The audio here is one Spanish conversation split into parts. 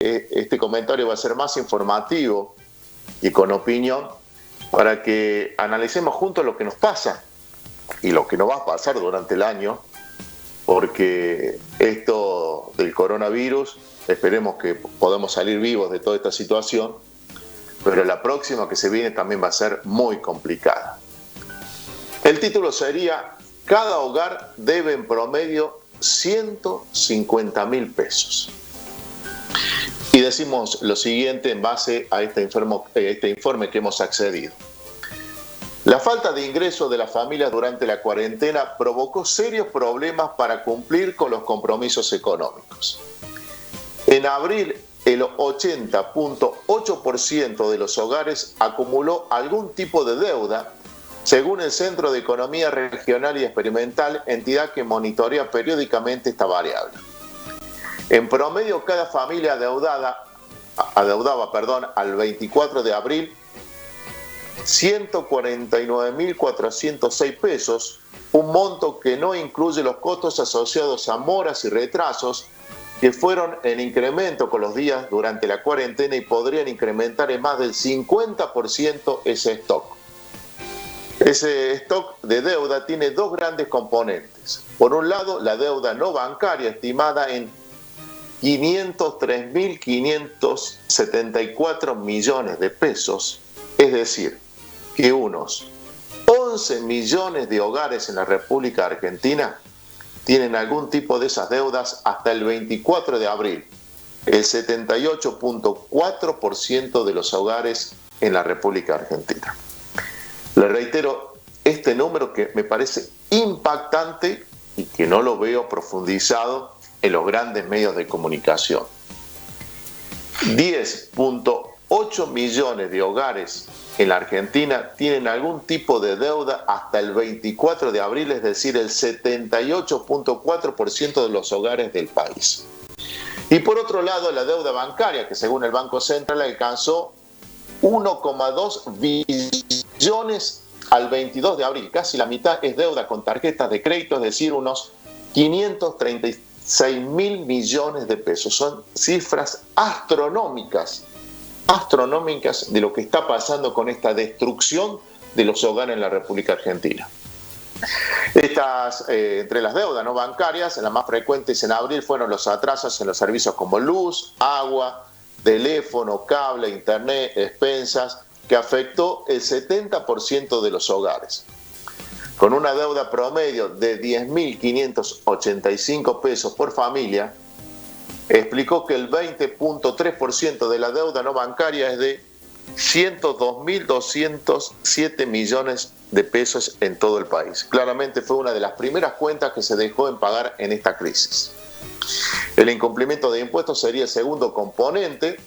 este comentario va a ser más informativo y con opinión para que analicemos juntos lo que nos pasa y lo que nos va a pasar durante el año, porque esto del coronavirus, esperemos que podamos salir vivos de toda esta situación, pero la próxima que se viene también va a ser muy complicada. El título sería: cada hogar debe en promedio 150.000 pesos. Y decimos lo siguiente en base a este informe que hemos accedido. La falta de ingresos de las familias durante la cuarentena provocó serios problemas para cumplir con los compromisos económicos. En abril, el 80.8% de los hogares acumuló algún tipo de deuda, según el Centro de Economía Regional y Experimental, entidad que monitorea periódicamente esta variable. En promedio, cada familia adeudaba al 24 de abril 149.406 pesos, un monto que no incluye los costos asociados a moras y retrasos que fueron en incremento con los días durante la cuarentena y podrían incrementar en más del 50% ese stock. Ese stock de deuda tiene dos grandes componentes. Por un lado, la deuda no bancaria estimada en 503.574 millones de pesos, es decir, que unos 11 millones de hogares en la República Argentina tienen algún tipo de esas deudas hasta el 24 de abril, el 78.4% de los hogares en la República Argentina. Le reitero este número que me parece impactante y que no lo veo profundizado en los grandes medios de comunicación. 10.8 millones de hogares en la Argentina tienen algún tipo de deuda hasta el 24 de abril, es decir, el 78.4% de los hogares del país. Y por otro lado, la deuda bancaria, que según el Banco Central alcanzó 1,2 billones al 22 de abril. Casi la mitad es deuda con tarjetas de crédito, es decir, unos 536.000 millones de pesos. Son cifras astronómicas de lo que está pasando con esta destrucción de los hogares en la República Argentina. Entre las deudas no bancarias, las más frecuentes en abril fueron los atrasos en los servicios como luz, agua, teléfono, cable, internet, expensas, que afectó el 70% de los hogares. Con una deuda promedio de 10.585 pesos por familia, explicó que el 20.3% de la deuda no bancaria es de 102.207 millones de pesos en todo el país. Claramente fue una de las primeras cuentas que se dejó en pagar en esta crisis. El incumplimiento de impuestos sería el segundo componente.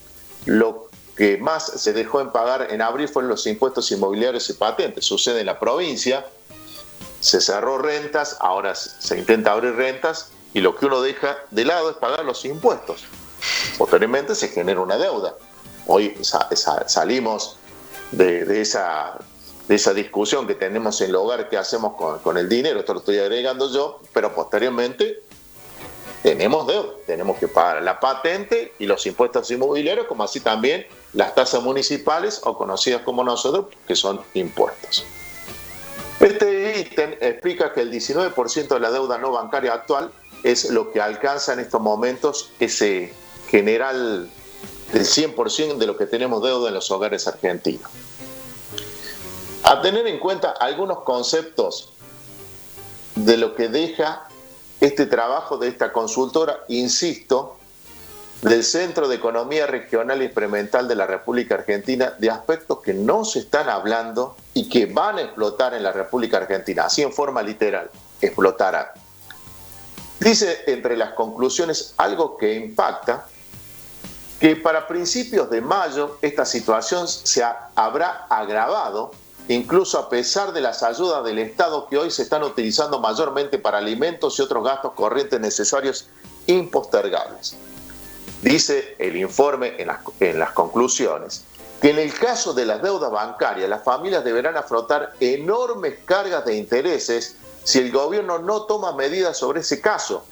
Lo que más se dejó en pagar en abril fueron los impuestos inmobiliarios y patentes. Sucede en la provincia, se cerró rentas, ahora se intenta abrir rentas, y lo que uno deja de lado es pagar los impuestos. Posteriormente se genera una deuda. Hoy salimos de esa discusión que tenemos en el hogar, qué hacemos con el dinero, esto lo estoy agregando yo, pero posteriormente tenemos deuda, tenemos que pagar la patente y los impuestos inmobiliarios, como así también las tasas municipales o conocidas como nosotros, que son impuestos. Este ítem explica que el 19% de la deuda no bancaria actual es lo que alcanza en estos momentos ese general del 100% de lo que tenemos deuda en los hogares argentinos. A tener en cuenta algunos conceptos de lo que deja este trabajo de esta consultora, insisto, del Centro de Economía Regional y Experimental de la República Argentina, de aspectos que no se están hablando y que van a explotar en la República Argentina, así en forma literal, explotarán. Dice entre las conclusiones algo que impacta, que para principios de mayo esta situación se habrá agravado, incluso a pesar de las ayudas del Estado que hoy se están utilizando mayormente para alimentos y otros gastos corrientes necesarios impostergables. Dice el informe en las conclusiones que en el caso de las deudas bancarias, las familias deberán afrontar enormes cargas de intereses si el gobierno no toma medidas sobre ese caso.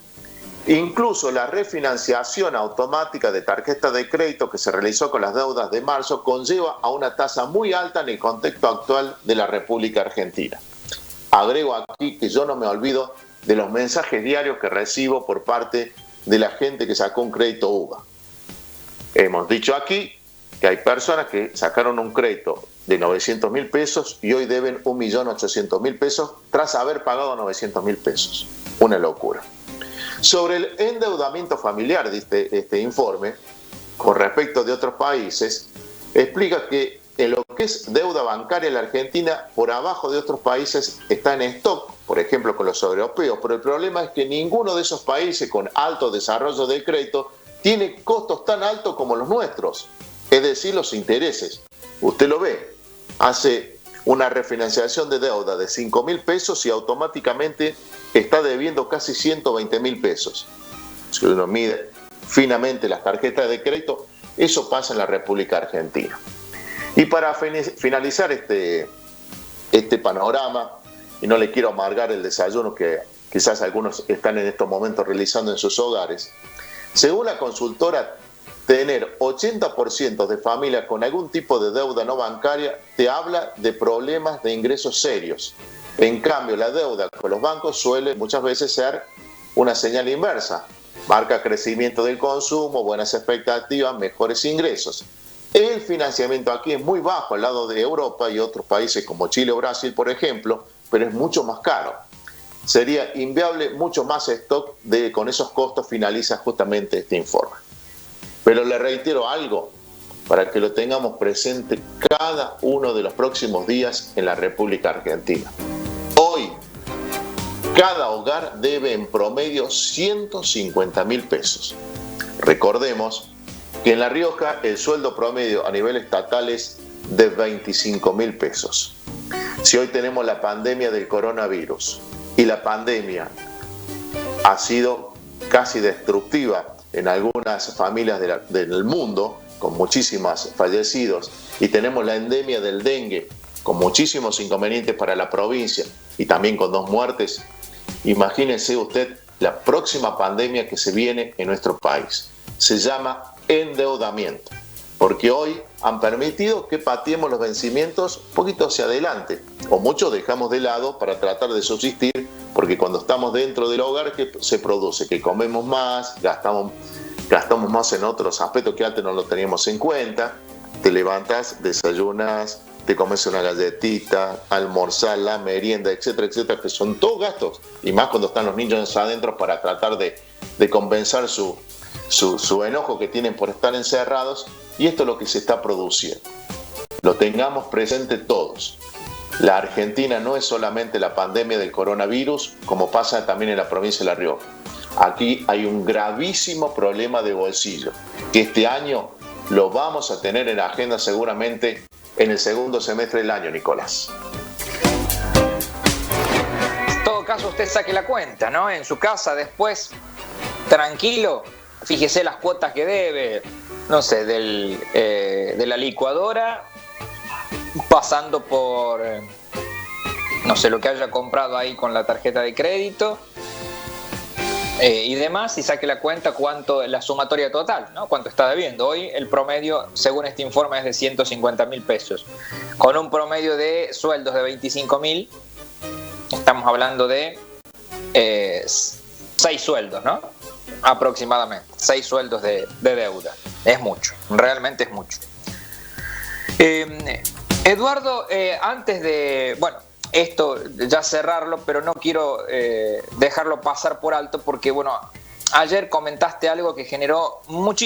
Incluso la refinanciación automática de tarjetas de crédito que se realizó con las deudas de marzo conlleva a una tasa muy alta en el contexto actual de la República Argentina. Agrego aquí que yo no me olvido de los mensajes diarios que recibo por parte de la gente que sacó un crédito UVA. Hemos dicho aquí que hay personas que sacaron un crédito de 900.000 pesos y hoy deben 1.800.000 pesos tras haber pagado 900.000 pesos. Una locura. Sobre el endeudamiento familiar de este informe, con respecto de otros países, explica que en lo que es deuda bancaria, la Argentina, por abajo de otros países, está en stock, por ejemplo, con los europeos, pero el problema es que ninguno de esos países con alto desarrollo del crédito tiene costos tan altos como los nuestros, es decir, los intereses. Usted lo ve, hace una refinanciación de deuda de 5.000 pesos y automáticamente está debiendo casi 120.000 pesos. Si uno mide finamente las tarjetas de crédito, eso pasa en la República Argentina. Y para finalizar este panorama, y no le quiero amargar el desayuno que quizás algunos están en estos momentos realizando en sus hogares, según la consultora, tener 80% de familias con algún tipo de deuda no bancaria te habla de problemas de ingresos serios. En cambio, la deuda con los bancos suele muchas veces ser una señal inversa. Marca crecimiento del consumo, buenas expectativas, mejores ingresos. El financiamiento aquí es muy bajo al lado de Europa y otros países como Chile o Brasil, por ejemplo, pero es mucho más caro. Sería inviable mucho más stock con esos costos, finaliza justamente este informe. Pero le reitero algo, para que lo tengamos presente cada uno de los próximos días en la República Argentina. Hoy, cada hogar debe en promedio 150.000 pesos. Recordemos que en La Rioja el sueldo promedio a nivel estatal es de 25.000 pesos. Si hoy tenemos la pandemia del coronavirus y la pandemia ha sido casi destructiva en algunas familias del mundo, con muchísimos fallecidos, y tenemos la endemia del dengue, con muchísimos inconvenientes para la provincia y también con 2 muertes, imagínense usted la próxima pandemia que se viene en nuestro país. Se llama endeudamiento, porque hoy han permitido que pateemos los vencimientos un poquito hacia adelante, o muchos dejamos de lado para tratar de subsistir, porque cuando estamos dentro del hogar, ¿qué se produce? Que comemos más, gastamos más en otros aspectos que antes no lo teníamos en cuenta. Te levantas, desayunas, te comes una galletita, almorzar, la merienda, etcétera, etcétera, que son todos gastos, y más cuando están los niños adentro para tratar de compensar su enojo que tienen por estar encerrados, y esto es lo que se está produciendo. Lo tengamos presente todos. La Argentina no es solamente la pandemia del coronavirus, como pasa también en la provincia de La Rioja. Aquí hay un gravísimo problema de bolsillo, que este año lo vamos a tener en la agenda seguramente en el segundo semestre del año, Nicolás. En todo caso, usted saque la cuenta, ¿no? En su casa después, tranquilo, fíjese las cuotas que debe, no sé, de la licuadora, pasando por, no sé, lo que haya comprado ahí con la tarjeta de crédito y demás, y saque la cuenta cuánto, la sumatoria total, ¿no? Cuánto está debiendo. Hoy el promedio, según este informe, es de 150.000 pesos. Con un promedio de sueldos de 25.000, estamos hablando de 6 sueldos, ¿no? Aproximadamente, 6 sueldos de deuda. Es mucho, realmente es mucho. Eduardo, antes de, bueno, esto ya cerrarlo, pero no quiero dejarlo pasar por alto porque, bueno, ayer comentaste algo que generó muchísimo